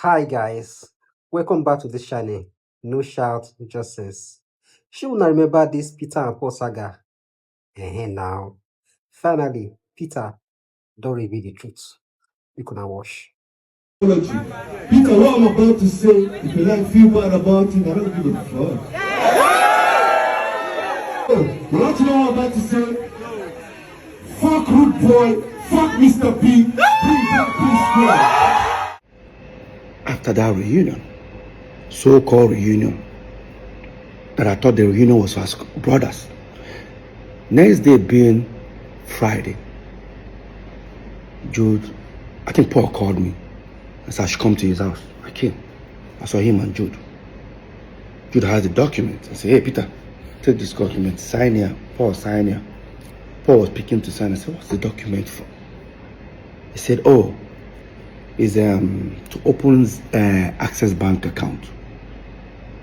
Hi guys, welcome back to the channel. No shout, just sense. She will not remember this Peter and Paul saga. Now, finally, Peter don't reveal the truth. You can now watch. Peter, what I'm about to say, if you like feel bad about it, I don't give a fuck. You want to know what I'm about to say? Fuck Rude Boy, fuck Mr. P, bring back Psquare. After that reunion, so-called reunion, that I thought the reunion was for us brothers. Next day being Friday, Jude, I think Paul called me and said I should come to his house. I came. I saw him and Jude. Jude has the document. I said, hey Peter, take this document, sign here. Paul, sign here. Paul was picking to sign. I said, what's the document for? He said, oh, it's to open Access Bank account.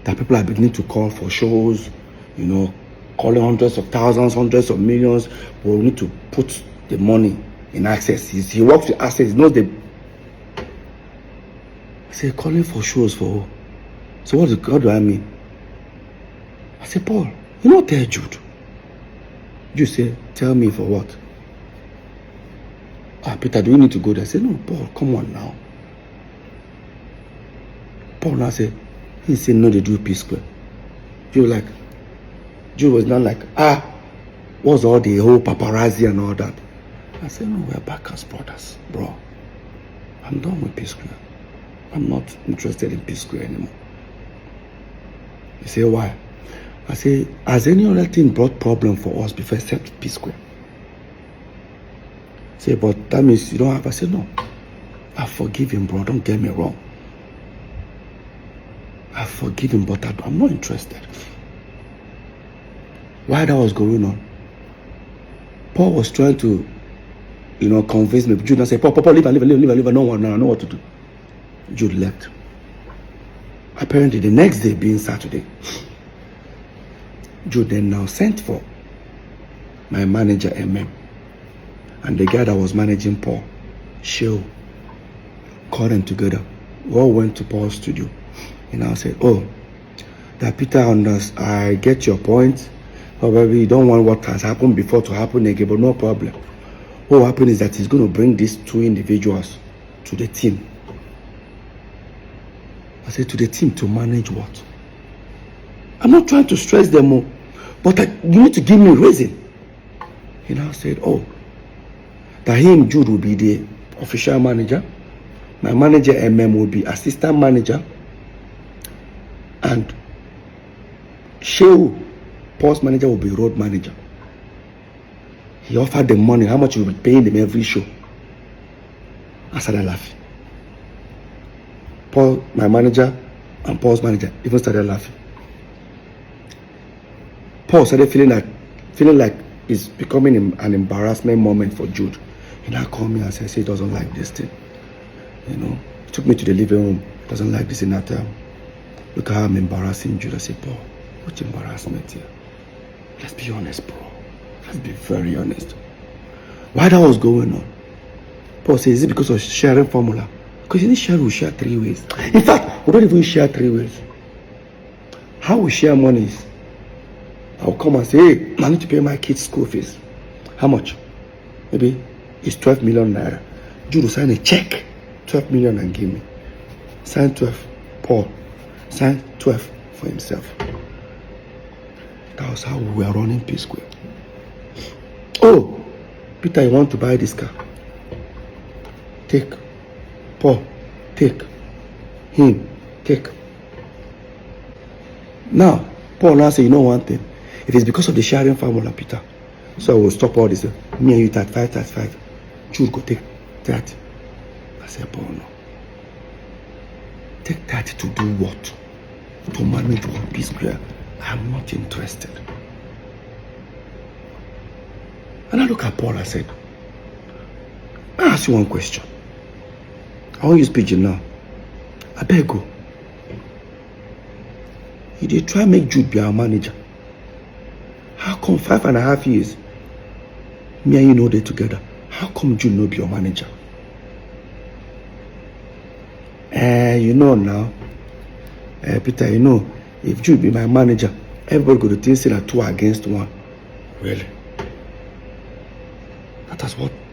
That people are beginning to call for shows, calling hundreds of thousands, hundreds of millions, but we need to put the money in Access. He works with Access, he knows the... I said, calling for shows for who? So what do I mean? I said, Paul, tell Jude. Jude said, tell me for what? Peter, do we need to go there? I said, no, Paul, come on now. Paul now said, he said, no, they do Psquare. Jude was not like, what's all the whole paparazzi and all that? I said, no, we're back as brothers, bro. I'm done with Psquare. I'm not interested in Psquare anymore. He said, why? I said, has any other thing brought problem for us before except Psquare? He said, but that means you don't have... I said, no. I forgive him, bro. Don't get me wrong. I forgive him, but I'm not interested. While that was going on, Paul was trying to, convince me. Jude said, Paul, leave. No one, I know what to do. Jude left. Apparently, the next day being Saturday, Jude then now sent for my manager, MM, and the guy that was managing Paul, Shew, called them together. We all went to Paul's studio. And I said, oh, that Peter I get your point. However, you don't want what has happened before to happen again, but no problem. What will happen is that he's going to bring these two individuals to the team. I said, to the team to manage what? I'm not trying to stress them more, but you need to give me a reason. He now said, oh, that him, Jude, will be the official manager. My manager, MM, will be assistant manager. And Shew, Paul's manager, will be road manager. He offered them money, how much he will be paying them every show. I started laughing. Paul, my manager, and Paul's manager even started laughing. Paul started feeling like it's becoming an embarrassment moment for Jude. He now called me and said, he doesn't like this thing. He took me to the living room. Doesn't like this in that time. Look how I'm embarrassing Jude. I said, Paul, what's embarrassment here? Let's be honest, bro. Let's be very honest. Why that was going on? Paul said, is it because of sharing formula? Because in this share, we share 3 ways. In fact, we don't even share 3 ways. How we share money is, I'll come and say, hey, I need to pay my kids' school fees. How much? Maybe it's 12 million naira. Jude will sign a check, 12 million, and give me. Sign 12, Paul. Sign 12 for himself. That was how we were running Psquare. Oh, Peter, you want to buy this car? Take. Paul, take. Him, take. Now, Paul now say, you know one thing. It is because of the sharing formula, Peter. So I will stop all this. Me and you 35. Jude go take 30. I said, Paul, no. Take 30 to do what? To manage one Psquare. I'm not interested. And I look at Paul, I said, I ask you one question. I won't use pigeon now. I beg you. You did try make Jude be our manager. How come 5.5 years, me and you know they together? How come Jude no be your manager? You know now, Peter, you know, if Jude be my manager, everybody go to think say that 2 against 1. Really?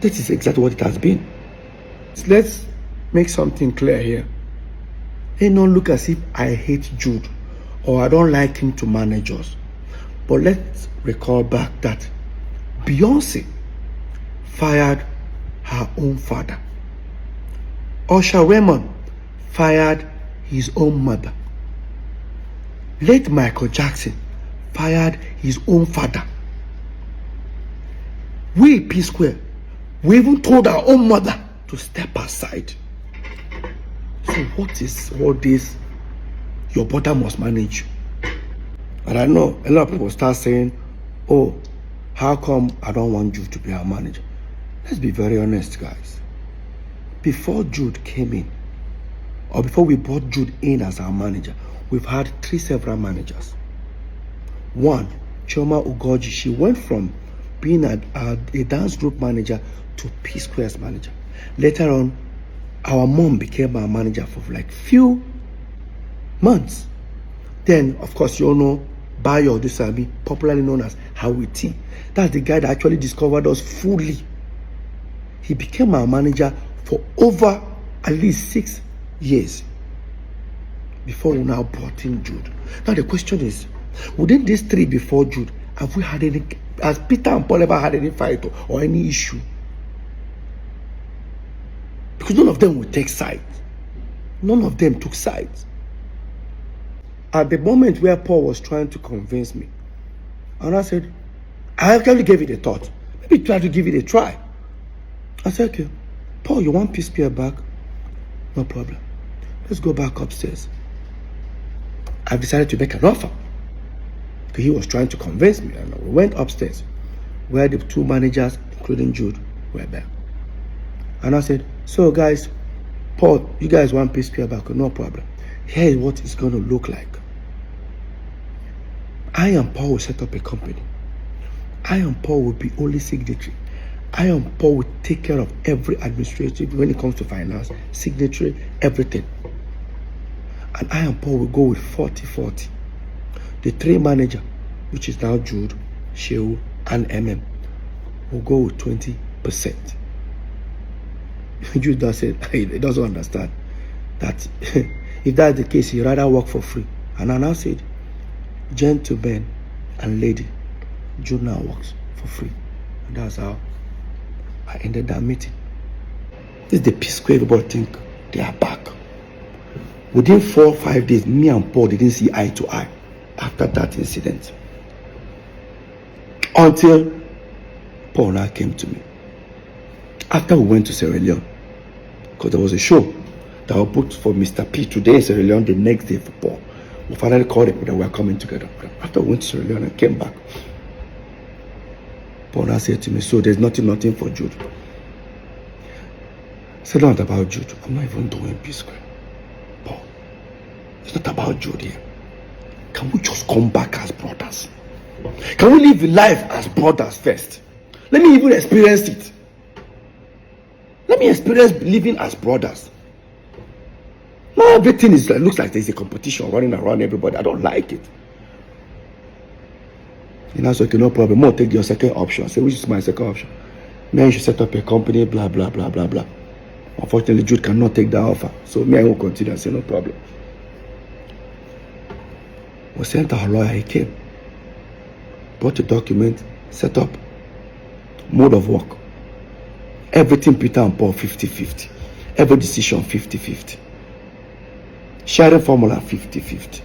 This is exactly what it has been. Let's make something clear here. It don't look as if I hate Jude or I don't like him to manage us. But let's recall back that Beyonce fired her own father. Usher Raymond fired his own mother. Late Michael Jackson fired his own father. We, Psquare, we even told our own mother to step aside. So what is all this? Your brother must manage you. And I know a lot of people start saying, oh, how come I don't want Jude to be our manager? Let's be very honest, guys. Before Jude came in, or before we brought Jude in as our manager, we've had 3 several managers. One, Chioma Ugoji, she went from being a dance group manager to Psquare's manager. Later on, our mom became our manager for like few months. Then, of course, you all know Bayo Dusabi, popularly known as Howie T. That's the guy that actually discovered us fully. He became our manager for over at least 6 years before we now brought in Jude. Now the question is, within these 3 before Jude, have we had any, has Peter and Paul ever had any fight or any issue? Because none of them would take sides. None of them took sides. At the moment where Paul was trying to convince me, and I said, I actually gave it a thought. Maybe try to give it a try. I said, okay, Paul, you want Psquare back? No problem. Let's go back upstairs. I've decided to make an offer. Because he was trying to convince me. And we went upstairs where the 2 managers, including Jude, were there. And I said, so guys, Paul, you guys want Psquare back? No problem. Here is what it's going to look like. I and Paul will set up a company. I and Paul will be only signatory. I and Paul will take care of every administrative when it comes to finance, signatory, everything. And I and Paul will go with 40-40. The 3 manager, which is now Jude, Shehu, and MM, will go with 20%. Jude does say he doesn't understand that if that's the case, he'd rather work for free. And I now said, gentlemen and lady, Jude now works for free. And that's how I ended that meeting. This is the Psquare everybody think they are back. Within 4 or 5 days, me and Paul didn't see eye to eye after that incident. Until Paul now came to me. After we went to Sierra Leone, because there was a show that was booked for Mr. P today in Sierra Leone, the next day for Paul. We finally called it that we were coming together. After we went to Sierra Leone and came back, Paul now said to me, so there's nothing for Jude. I said, not about Jude. I'm not even doing Psquare. Paul, it's not about Jude here. Can we just come back as brothers? Can we live life as brothers first? Let me even experience it. Let me experience living as brothers. Now everything looks like there's a competition running around everybody. I don't like it. And I said, okay, no problem. More take your second option. I said, which is my second option? Me, you should set up a company, blah, blah, blah, blah, blah. Unfortunately, Jude cannot take that offer. So me, I will continue and say, no problem. We sent our lawyer, he came. Brought the document, set up. Mode of work. Everything Peter and Paul 50-50. Every decision 50-50. Sharing formula 50-50.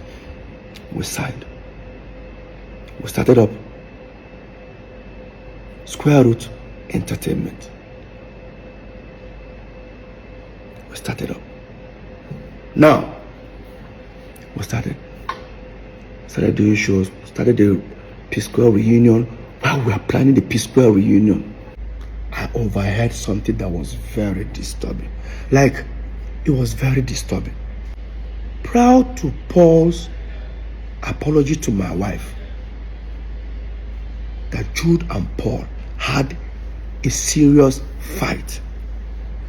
We signed. We started up Square Root Entertainment. We started up. Now, we started doing shows, started the Psquare reunion. While we were planning the Psquare reunion, I overheard something that was very disturbing. Like, it was very disturbing. Proud to Paul's apology to my wife that Jude and Paul had a serious fight.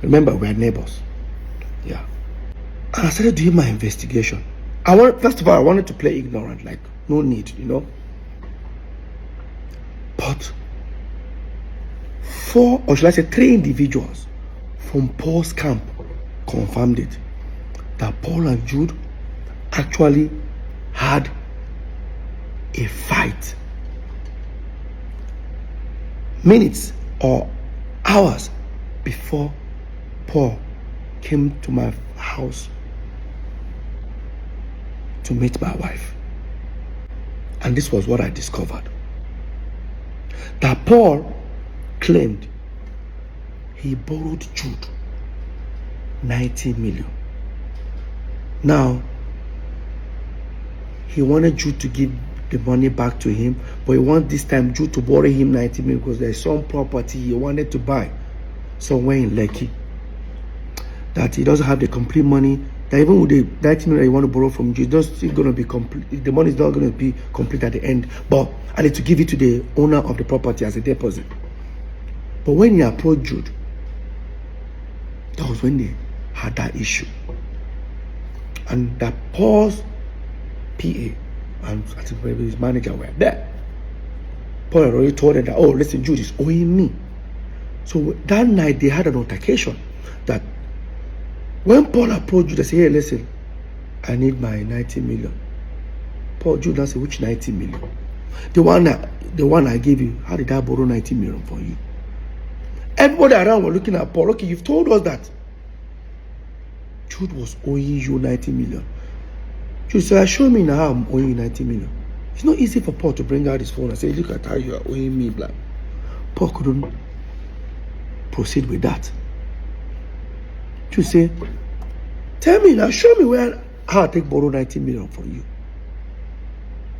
Remember, we're neighbors. Yeah. And I started doing my investigation. First of all, I wanted to play ignorant, like no need, But 4, or should I say 3 individuals from Paul's camp confirmed it, that Paul and Jude actually had a fight minutes or hours before Paul came to my house to meet my wife. And this was what I discovered, that Paul claimed he borrowed Jude 90 million. Now, he wanted Jude to give the money back to him, but he wanted this time Jude to borrow him 90 million because there's some property he wanted to buy somewhere in Lekki that he doesn't have the complete money. That even with the 90 million you want to borrow from Jude, it's still going to be complete. The money is not going to be complete at the end, but I need to give it to the owner of the property as a deposit. But when he approached Jude, that was when they had that issue. And that Paul's PA and I think maybe his manager were there. Paul had already told them that, oh, listen, Jude is owing me. So that night they had an altercation that when Paul approached Jude, they said, hey, listen, I need my 90 million. Jude now said, which 90 million? The one I gave you. How did I borrow 90 million for you? Everybody around were looking at Paul. Okay, you've told us that Jude was owing you 90 million. Jude said, show me now how I'm owing you 90 million. It's not easy for Paul to bring out his phone and say, look at how you are owing me, blah. Paul couldn't proceed with that. Jude said, tell me now, show me how I take borrow 90 million from you.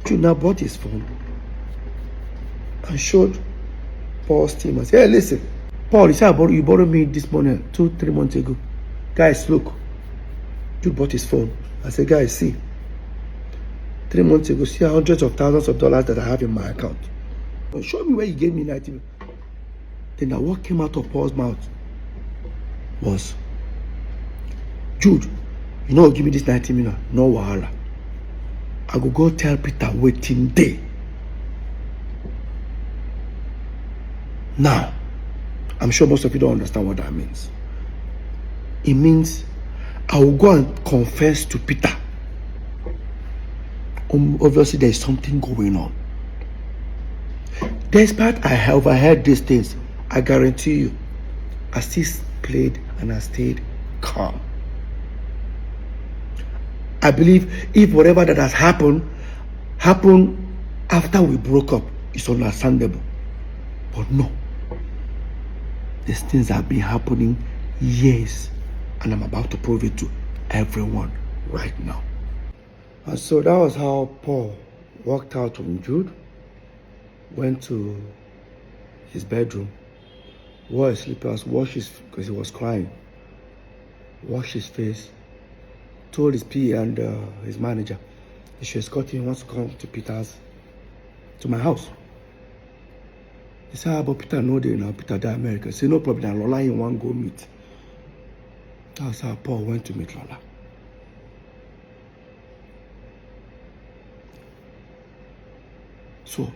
Jude now brought his phone and showed Paul's team and said, hey, listen, Paul, you said you borrowed me this money 2-3 months ago. Guys, look. Jude bought his phone. I said, guys, see. 3 months ago, see hundreds of thousands of dollars that I have in my account. But show me where you gave me 90 million. Then what came out of Paul's mouth was, Jude, you know, give me this 90 million. No wahala. I go tell Peter waiting day. Now, I'm sure most of you don't understand what that means. It means I will go and confess to Peter. Obviously, there is something going on. Despite I overheard these things, I guarantee you, I still played and I stayed calm. I believe if whatever that has happened after we broke up, it's understandable. But no. These things have been happening years, and I'm about to prove it to everyone right now. And so that was how Paul walked out from Jude, went to his bedroom, wore his slippers, because he was crying, washed his face, told his PA and his manager he should escort him, wants to come to my house. He said, but Peter no day now, Peter die America. He said, no problem, Lola in one go meet. That's how Paul went to meet Lola. So,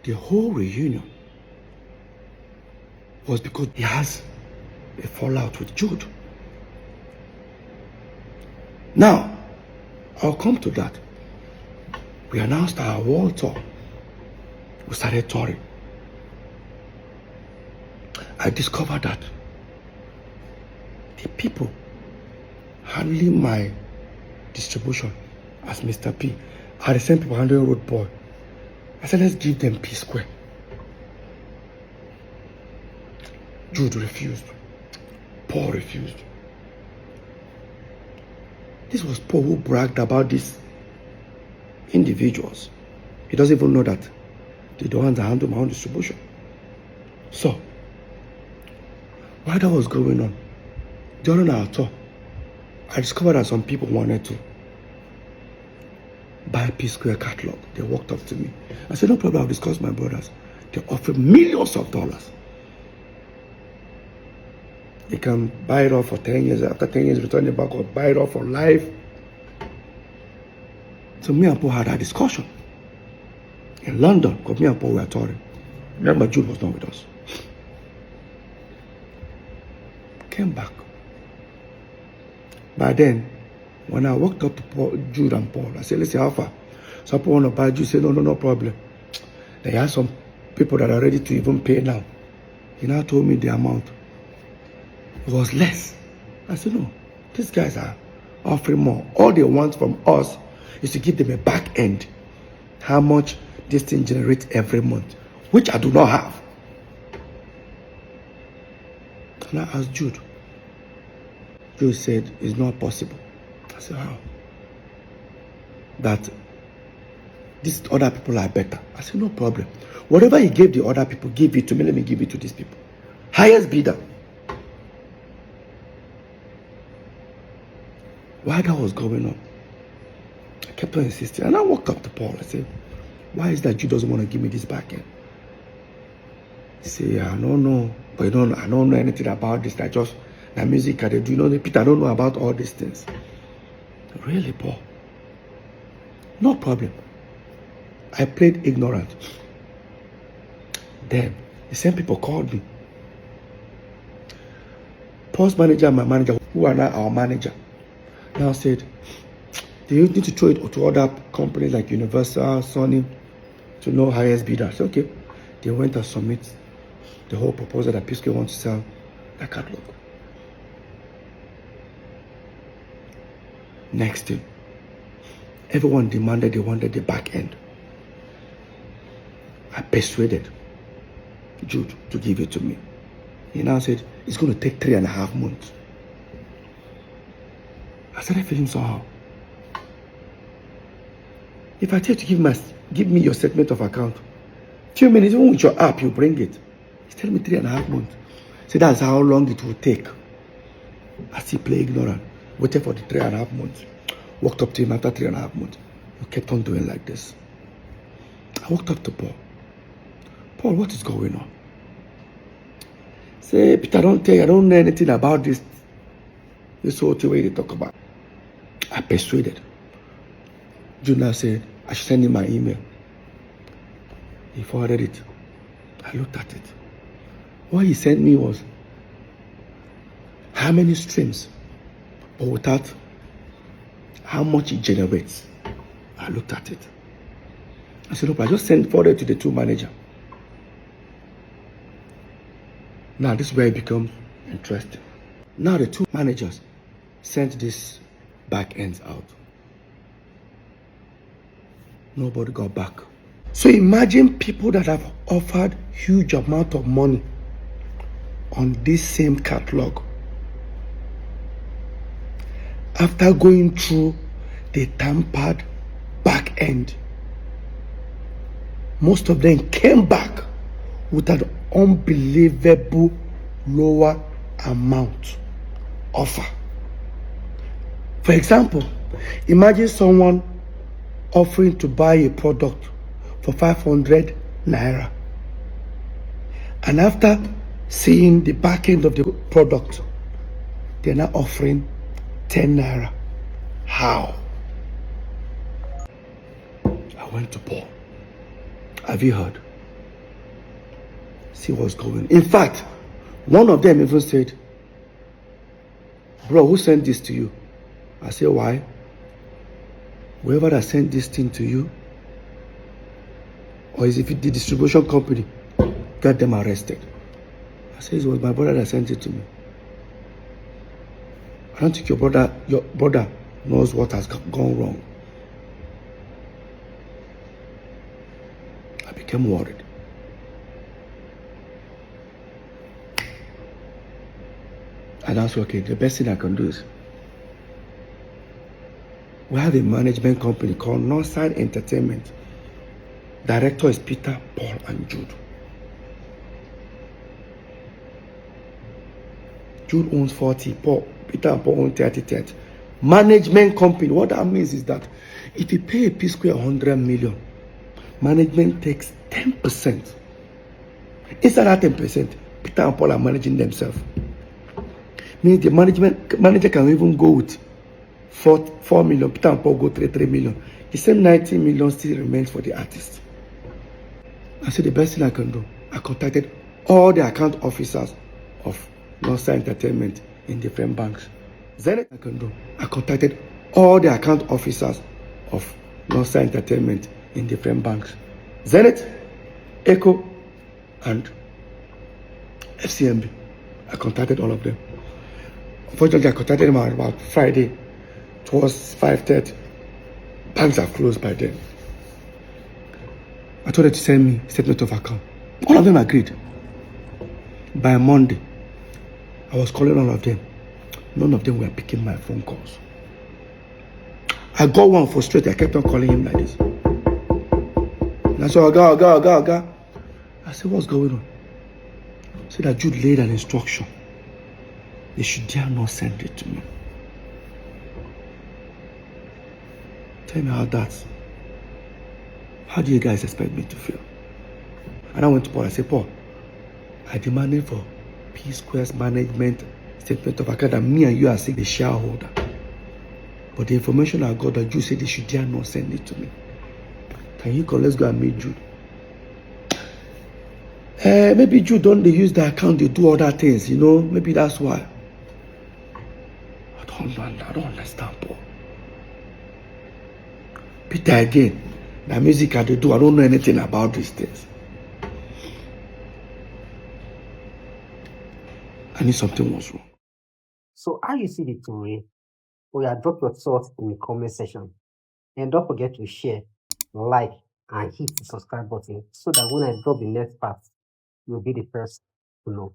the whole reunion was because he has a fallout with Jude. Now, I'll come to that. We announced our world tour. We started touring. I discovered that the people handling my distribution as Mr. P are the same people handling Road Boy. I said, let's give them Psquare. Jude refused. Paul refused. This was Paul who bragged about these individuals. He doesn't even know that they don't want to handle my own distribution. So, while that was going on, during our tour, I discovered that some people wanted to buy Psquare catalog. They walked up to me. I said, no problem, I'll discuss with my brothers. They offered millions of dollars. They can buy it off for 10 years. After 10 years, return it back or buy it off for life. So me and Paul had that discussion in London, because me and Paul were touring. Remember, Jude was not with us. Came back. By then, when I walked up to Jude and Paul, I said, listen, how far? Some people want to buy Jude. Say, no problem. They have some people that are ready to even pay now. He now told me the amount. It was less. I said, no, these guys are offering more. All they want from us is to give them a back end. How much this thing generates every month, which I do not have. And I asked Jude. Jude said, it's not possible. I said, how? That these other people are better. I said, no problem. Whatever he gave the other people, give it to me. Let me give it to these people. Highest bidder. Why that was going on? I kept on insisting. And I walked up to Paul. I said, why is that Jude doesn't want to give me this back end? He said, I don't know. But I don't know anything about this. I just, the music I do. You know, Peter, I don't know about all these things. Really, Paul? No problem. I played ignorant. Then, the same people called me. Paul's manager and my manager, who are now our manager, now said, they need to throw it to other companies like Universal, Sony, to know highest bidder. I said, okay. They went and submit the whole proposal that Psquare wants to sell that catalog. Next thing, everyone demanded they wanted the back end. I persuaded Jude to give it to me. He now said, it's going to take 3.5 months. I started feeling somehow. If I tell you to give me your statement of account, few minutes, even with your app, you bring it. He's telling me 3.5 months. So that's how long it will take. I still play ignorant. Waited for the 3.5 months. Walked up to him after 3.5 months. He kept on doing like this. I walked up to Paul. Paul, what is going on? Say, Peter, don't tell you, I don't know anything about this whole thing where they talk about. I persuaded. Junior said, I should send him my email. He forwarded it. I looked at it. What he sent me was how many streams, but without how much it generates. I looked at it. I said, look, I just forwarded to the two managers. Now this is where it becomes interesting. Now the two managers sent this back ends out. Nobody got back. So imagine people that have offered huge amount of money on this same catalog. After going through the tampered back end, most of them came back with an unbelievable lower amount offer. For example, imagine someone offering to buy a product for 500 naira, and after seeing the back end of the product, they're now offering 10 naira. How? I went to Paul. Have you heard? See what's going on. In fact, one of them even said, bro, who sent this to you? I said, why? Whoever that sent this thing to you, or is it the distribution company, got them arrested. I said, it was my brother that sent it to me. I don't think your brother knows what has gone wrong. I became worried. And I said, okay, the best thing I can do is, we have a management company called Northside Entertainment. Director is Peter, Paul, and Jude. Jude owns 40, Peter and Paul own 30. Management company, what that means is that if you pay a Psquare 100 million, management takes 10%. Inside that 10%, Peter and Paul are managing themselves. Means the manager can even go with 4 million. Peter and Paul go 3 million. The same 90 million still remains for the artist. I said the best thing I can do. I contacted all the account officers of Monster Entertainment in different banks. Zenith I can do. I contacted all the account officers of Monster Entertainment in different banks. Zenith, Echo, and FCMB. I contacted all of them. Unfortunately, I contacted them about Friday. It was 5:30. Banks are closed by then. I told them to send me statement of account. All of them agreed. By Monday, I was calling all of them. None of them were picking my phone calls. I got one frustrated. I kept on calling him like this. And I said, Oga. I said, what's going on? He said that Jude laid an instruction. They should dare not send it to me. Tell me how do you guys expect me to feel? And I went to Paul. I said, Paul, I demanded for Psquare's management statement of account that me and you are saying the shareholder. But the information I got that Jude said they should dare not send it to me. Can you call? Let's go and meet Jude. Maybe Jude don't they use the account, they do other things, maybe that's why. I don't understand, Paul. Peter again, the music I do, I don't know anything about these things. I knew something was wrong. So how you see the story? Oh yeah, drop your thoughts in the comment section. And don't forget to share, like, and hit the subscribe button so that when I drop the next part, you'll be the first to know.